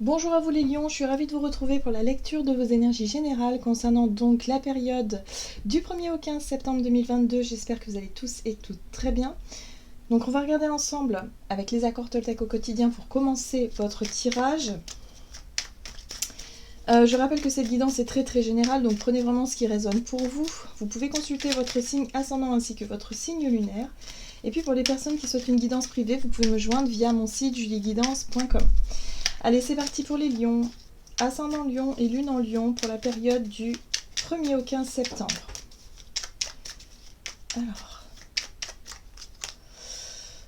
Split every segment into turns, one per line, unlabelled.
Bonjour à vous les lions, je suis ravie de vous retrouver pour la lecture de vos énergies générales concernant donc la période du 1er au 15 septembre 2022. J'espère que vous allez tous et toutes très bien. Donc on va regarder ensemble avec les accords Toltec au quotidien pour commencer votre tirage. Je rappelle que cette guidance est très générale, donc prenez vraiment ce qui résonne pour vous. Vous pouvez consulter votre signe ascendant ainsi que votre signe lunaire. Et puis pour les personnes qui souhaitent une guidance privée, vous pouvez me joindre via mon site julieguidance.com. Allez, c'est parti pour les lions. Ascendant lion et lune en lion pour la période du 1er au 15 septembre. Alors.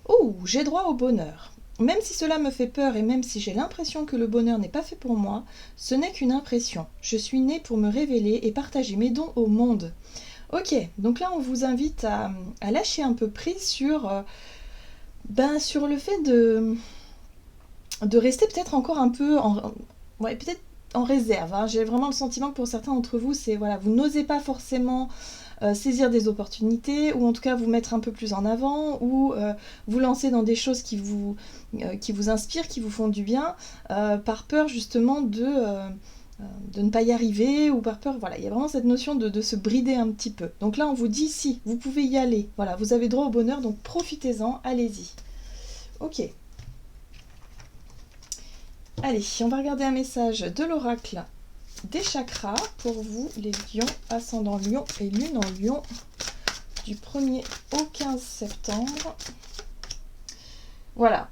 Oh, j'ai droit au bonheur. Même si cela me fait peur et même si j'ai l'impression que le bonheur n'est pas fait pour moi, ce n'est qu'une impression. Je suis née pour me révéler et partager mes dons au monde. Ok, donc là on vous invite à lâcher un peu prise sur le fait de rester peut-être encore un peu peut-être en réserve. Hein. J'ai vraiment le sentiment que pour certains d'entre vous, c'est voilà, vous n'osez pas forcément saisir des opportunités, ou en tout cas vous mettre un peu plus en avant, ou vous lancer dans des choses qui vous inspirent, qui vous font du bien, par peur justement de ne pas y arriver, ou par peur, voilà, il y a vraiment cette notion de se brider un petit peu. Donc là on vous dit si, vous pouvez y aller, voilà, vous avez droit au bonheur, donc profitez-en, allez-y. Ok. Allez, on va regarder un message de l'oracle des chakras pour vous, les lions, ascendant lion et lune en lion, du 1er au 15 septembre. Voilà.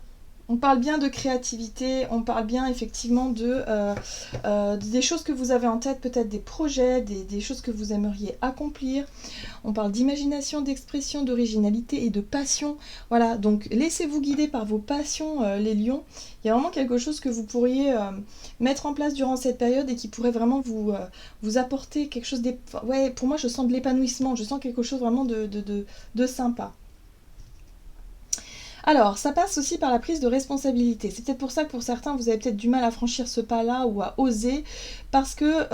On parle bien de créativité, on parle bien effectivement des choses que vous avez en tête, peut-être des projets, des choses que vous aimeriez accomplir. On parle d'imagination, d'expression, d'originalité et de passion. Voilà, donc laissez-vous guider par vos passions, les lions. Il y a vraiment quelque chose que vous pourriez mettre en place durant cette période et qui pourrait vraiment vous apporter quelque chose ouais, pour moi, je sens de l'épanouissement, je sens quelque chose vraiment de sympa. Alors, ça passe aussi par la prise de responsabilité. C'est peut-être pour ça que pour certains, vous avez peut-être du mal à franchir ce pas-là ou à oser, parce que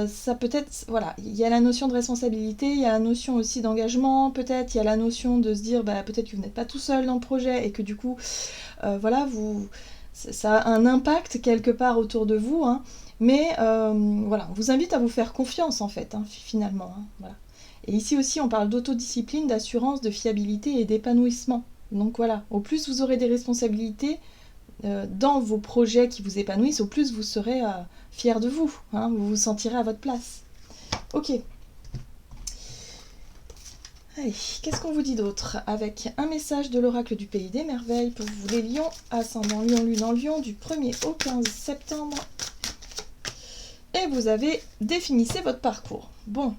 ça peut-être, voilà, il y a la notion de responsabilité, il y a la notion aussi d'engagement, peut-être, il y a la notion de se dire, peut-être que vous n'êtes pas tout seul dans le projet et que du coup, voilà, ça a un impact quelque part autour de vous, hein, mais voilà, on vous invite à vous faire confiance en fait, hein, finalement, hein, voilà. Et ici aussi, on parle d'autodiscipline, d'assurance, de fiabilité et d'épanouissement. Donc voilà, au plus vous aurez des responsabilités dans vos projets qui vous épanouissent, au plus vous serez fiers de vous, hein, vous vous sentirez à votre place. Ok. Allez, qu'est-ce qu'on vous dit d'autre? Avec un message de l'oracle du Pays des Merveilles pour vous les lions, ascendant lion, lune en lion, du 1er au 15 septembre. Et vous avez définissé votre parcours. Bon.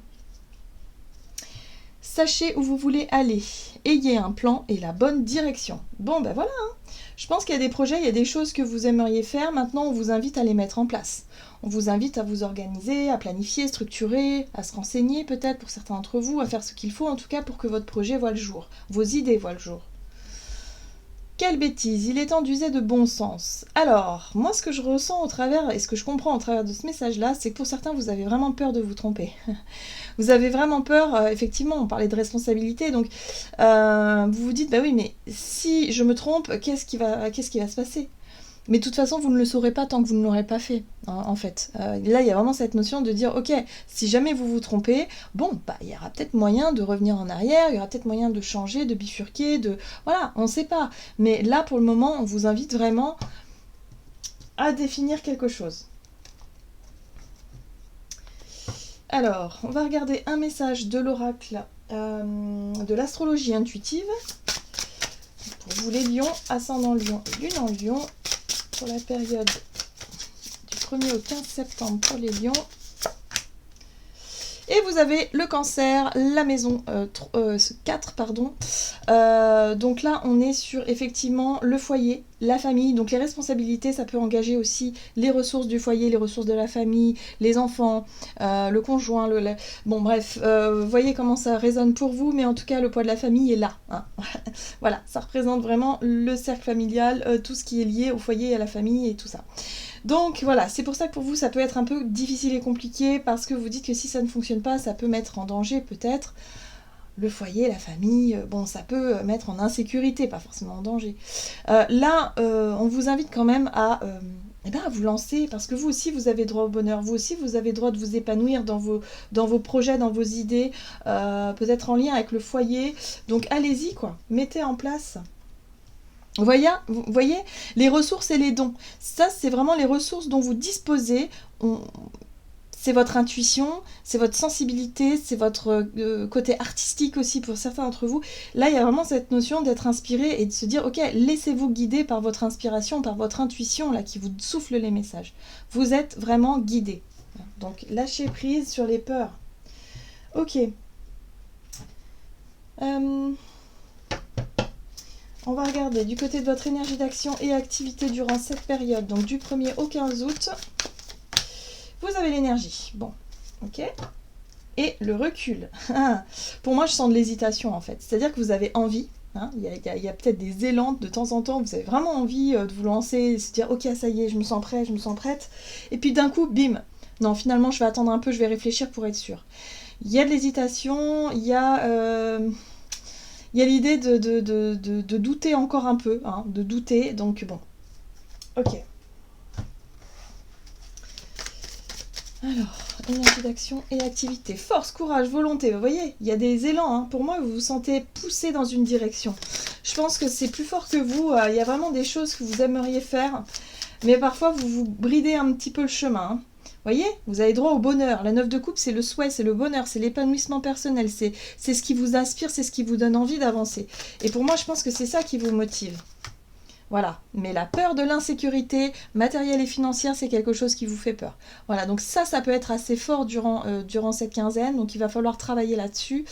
Sachez où vous voulez aller. Ayez un plan et la bonne direction. Bon, ben voilà. Hein. Je pense qu'il y a des projets, il y a des choses que vous aimeriez faire. Maintenant, on vous invite à les mettre en place. On vous invite à vous organiser, à planifier, structurer, à se renseigner peut-être pour certains d'entre vous, à faire ce qu'il faut en tout cas pour que votre projet voie le jour. Vos idées voient le jour. Quelle bêtise, il est temps d'user de bon sens. Alors, moi ce que je ressens au travers, et ce que je comprends au travers de ce message-là, c'est que pour certains, vous avez vraiment peur de vous tromper. Vous avez vraiment peur, effectivement, on parlait de responsabilité, donc vous vous dites, bah oui, mais si je me trompe, qu'est-ce qui va se passer ? Mais de toute façon, vous ne le saurez pas tant que vous ne l'aurez pas fait, hein, en fait. Là, il y a vraiment cette notion de dire, ok, si jamais vous vous trompez, bon, il y aura peut-être moyen de revenir en arrière, il y aura peut-être moyen de changer, de bifurquer, voilà, on ne sait pas. Mais là, pour le moment, on vous invite vraiment à définir quelque chose. Alors, on va regarder un message de l'oracle de l'astrologie intuitive. Pour vous les lions, ascendant lion et lune en lion, pour la période du 1er au 15 septembre pour les lions. Et vous avez le cancer, la maison 4, pardon. Donc là, on est sur effectivement le foyer, la famille. Donc les responsabilités, ça peut engager aussi les ressources du foyer, les ressources de la famille, les enfants, le conjoint. Bon bref, vous voyez comment ça résonne pour vous, mais en tout cas, le poids de la famille est là. Hein. Voilà, ça représente vraiment le cercle familial, tout ce qui est lié au foyer, à la famille et tout ça. Donc voilà, c'est pour ça que pour vous, ça peut être un peu difficile et compliqué, parce que vous dites que si ça ne fonctionne pas, ça peut mettre en danger peut-être le foyer, la famille, bon, ça peut mettre en insécurité, pas forcément en danger. Là, on vous invite quand même à eh ben, vous lancez, parce que vous aussi, vous avez droit au bonheur. Vous aussi, vous avez droit de vous épanouir dans vos projets, dans vos idées, peut-être en lien avec le foyer. Donc, allez-y, quoi. Mettez en place. Vous voyez, les ressources et les dons. Ça, c'est vraiment les ressources dont vous disposez. C'est votre intuition, c'est votre sensibilité, c'est votre côté artistique aussi pour certains d'entre vous. Là, il y a vraiment cette notion d'être inspiré et de se dire, ok, laissez-vous guider par votre inspiration, par votre intuition, là, qui vous souffle les messages. Vous êtes vraiment guidé. Donc, lâchez prise sur les peurs. Ok. On va regarder du côté de votre énergie d'action et activité durant cette période, donc du 1er au 15 août. Vous avez l'énergie. Bon, ok. Et le recul. Pour moi, je sens de l'hésitation, en fait. C'est-à-dire que vous avez envie. Il y a peut-être des élans de temps en temps. Vous avez vraiment envie de vous lancer, de se dire, ok, ça y est, je me sens prêt, je me sens prête. Et puis d'un coup, bim. Non, finalement, je vais attendre un peu, je vais réfléchir pour être sûre. Il y a de l'hésitation, il y a l'idée de douter encore un peu, de douter. Donc bon, ok. Alors, énergie d'action et activité. Force, courage, volonté. Vous voyez, il y a des élans. Pour moi, vous vous sentez poussé dans une direction. Je pense que c'est plus fort que vous. Il y a vraiment des choses que vous aimeriez faire. Mais parfois, vous vous bridez un petit peu le chemin. Vous voyez, vous avez droit au bonheur. La 9 de coupe, c'est le souhait, c'est le bonheur, c'est l'épanouissement personnel. C'est ce qui vous inspire, c'est ce qui vous donne envie d'avancer. Et pour moi, je pense que c'est ça qui vous motive. Voilà, mais la peur de l'insécurité matérielle et financière, c'est quelque chose qui vous fait peur. Voilà, donc ça peut être assez fort durant cette quinzaine, donc il va falloir travailler là-dessus,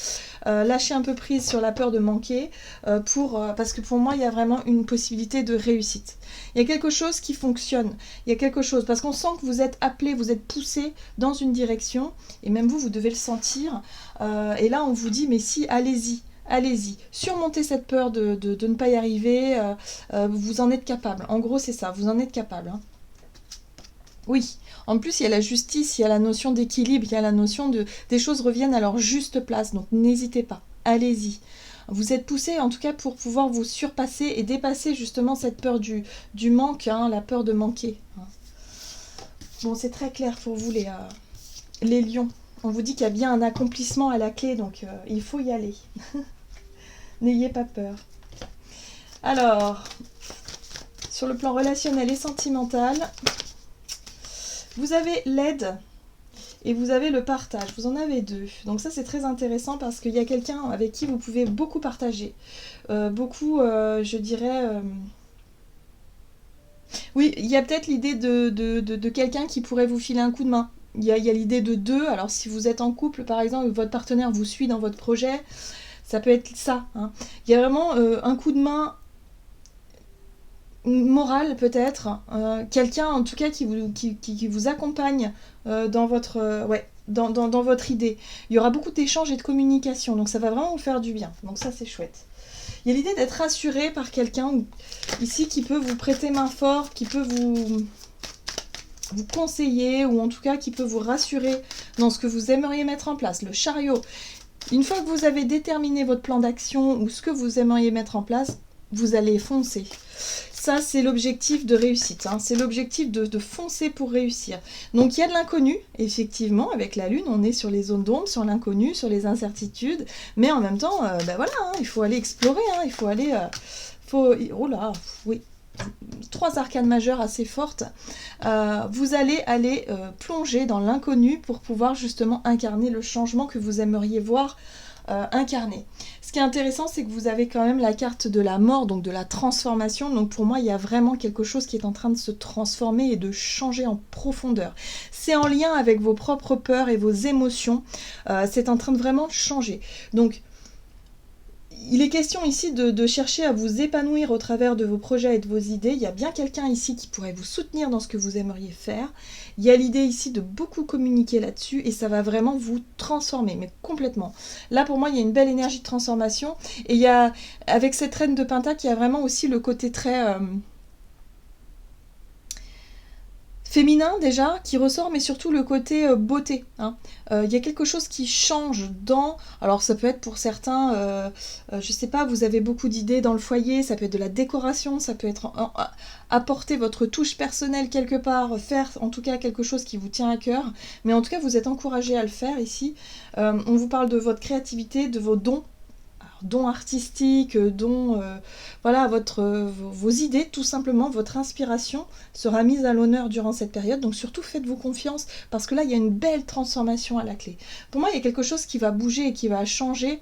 lâcher un peu prise sur la peur de manquer, parce que pour moi, il y a vraiment une possibilité de réussite. Il y a quelque chose qui fonctionne, il y a quelque chose, parce qu'on sent que vous êtes appelé, vous êtes poussé dans une direction, et même vous devez le sentir, et là, on vous dit, mais si, allez-y. Allez-y, surmontez cette peur de ne pas y arriver, vous en êtes capable. En gros, c'est ça, vous en êtes capable. Oui, en plus, il y a la justice, il y a la notion d'équilibre, il y a la notion des choses reviennent à leur juste place, donc n'hésitez pas, allez-y. Vous êtes poussé, en tout cas, pour pouvoir vous surpasser et dépasser justement cette peur du manque, la peur de manquer. Bon, c'est très clair pour vous, les lions. On vous dit qu'il y a bien un accomplissement à la clé, donc il faut y aller. N'ayez pas peur. Alors, sur le plan relationnel et sentimental, vous avez l'aide et vous avez le partage. Vous en avez deux. Donc ça, c'est très intéressant parce qu'il y a quelqu'un avec qui vous pouvez beaucoup partager. Je dirais... Oui, il y a peut-être l'idée de quelqu'un qui pourrait vous filer un coup de main. Il y a l'idée de deux. Alors, si vous êtes en couple, par exemple, votre partenaire vous suit dans votre projet... Ça peut être ça. Il y a vraiment un coup de main moral peut-être. Quelqu'un en tout cas qui vous accompagne dans votre dans votre idée. Il y aura beaucoup d'échanges et de communication. Donc ça va vraiment vous faire du bien. Donc ça c'est chouette. Il y a l'idée d'être rassuré par quelqu'un ici qui peut vous prêter main forte, qui peut vous conseiller ou en tout cas qui peut vous rassurer dans ce que vous aimeriez mettre en place. Le chariot. Une fois que vous avez déterminé votre plan d'action ou ce que vous aimeriez mettre en place, vous allez foncer. Ça, c'est l'objectif de réussite. C'est l'objectif de foncer pour réussir. Donc, il y a de l'inconnu, effectivement. Avec la Lune, on est sur les zones d'ombre, sur l'inconnu, sur les incertitudes. Mais en même temps, il faut aller explorer. Il faut aller... Oh là, oui. 3 arcanes majeures assez fortes, vous allez aller plonger dans l'inconnu pour pouvoir justement incarner le changement que vous aimeriez voir incarner. Ce qui est intéressant, c'est que vous avez quand même la carte de la mort, donc de la transformation. Donc pour moi, il y a vraiment quelque chose qui est en train de se transformer et de changer en profondeur. C'est en lien avec vos propres peurs et vos émotions. C'est en train de vraiment changer. Donc, il est question ici de chercher à vous épanouir au travers de vos projets et de vos idées. Il y a bien quelqu'un ici qui pourrait vous soutenir dans ce que vous aimeriez faire. Il y a l'idée ici de beaucoup communiquer là-dessus et ça va vraiment vous transformer, mais complètement. Là, pour moi, il y a une belle énergie de transformation. Et il y a, avec cette reine de Pentacle, il y a vraiment aussi le côté très... féminin déjà qui ressort, mais surtout le côté beauté. Hein. Il y a quelque chose qui change dans... Alors ça peut être pour certains, je sais pas, vous avez beaucoup d'idées dans le foyer, ça peut être de la décoration, ça peut être apporter votre touche personnelle quelque part, faire en tout cas quelque chose qui vous tient à cœur, mais en tout cas vous êtes encouragé à le faire ici. On vous parle de votre créativité, de vos dons. Dons artistiques, dons, voilà, vos idées, tout simplement, votre inspiration sera mise à l'honneur durant cette période, donc surtout faites-vous confiance, parce que là, il y a une belle transformation à la clé. Pour moi, il y a quelque chose qui va bouger et qui va changer,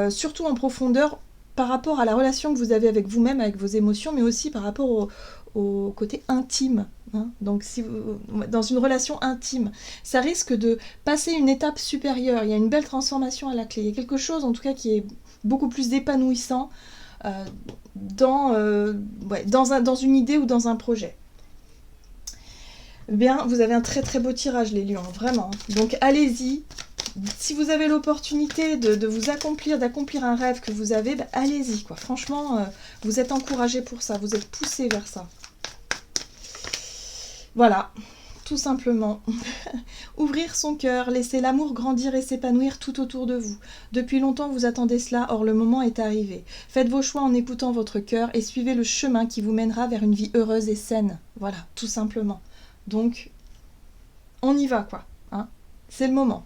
surtout en profondeur, par rapport à la relation que vous avez avec vous-même, avec vos émotions, mais aussi par rapport au côté intime. Hein. Donc, si vous, dans une relation intime, ça risque de passer une étape supérieure. Il y a une belle transformation à la clé. Il y a quelque chose, en tout cas, qui est beaucoup plus épanouissant dans une idée ou dans un projet. Bien, vous avez un très très beau tirage, les lions, vraiment. Donc, allez-y. Si vous avez l'opportunité de vous d'accomplir un rêve que vous avez, bah, allez-y, quoi. Franchement, vous êtes encouragés pour ça, vous êtes poussés vers ça. Voilà, tout simplement. Ouvrir son cœur, laisser l'amour grandir et s'épanouir tout autour de vous. Depuis longtemps, vous attendez cela, or le moment est arrivé. Faites vos choix en écoutant votre cœur et suivez le chemin qui vous mènera vers une vie heureuse et saine. Voilà, tout simplement. Donc, on y va, quoi. Hein, c'est le moment.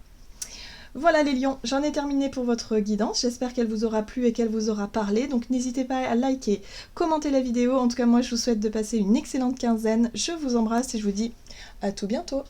Voilà les lions, j'en ai terminé pour votre guidance, j'espère qu'elle vous aura plu et qu'elle vous aura parlé, donc n'hésitez pas à liker, commenter la vidéo, en tout cas moi je vous souhaite de passer une excellente quinzaine, je vous embrasse et je vous dis à tout bientôt.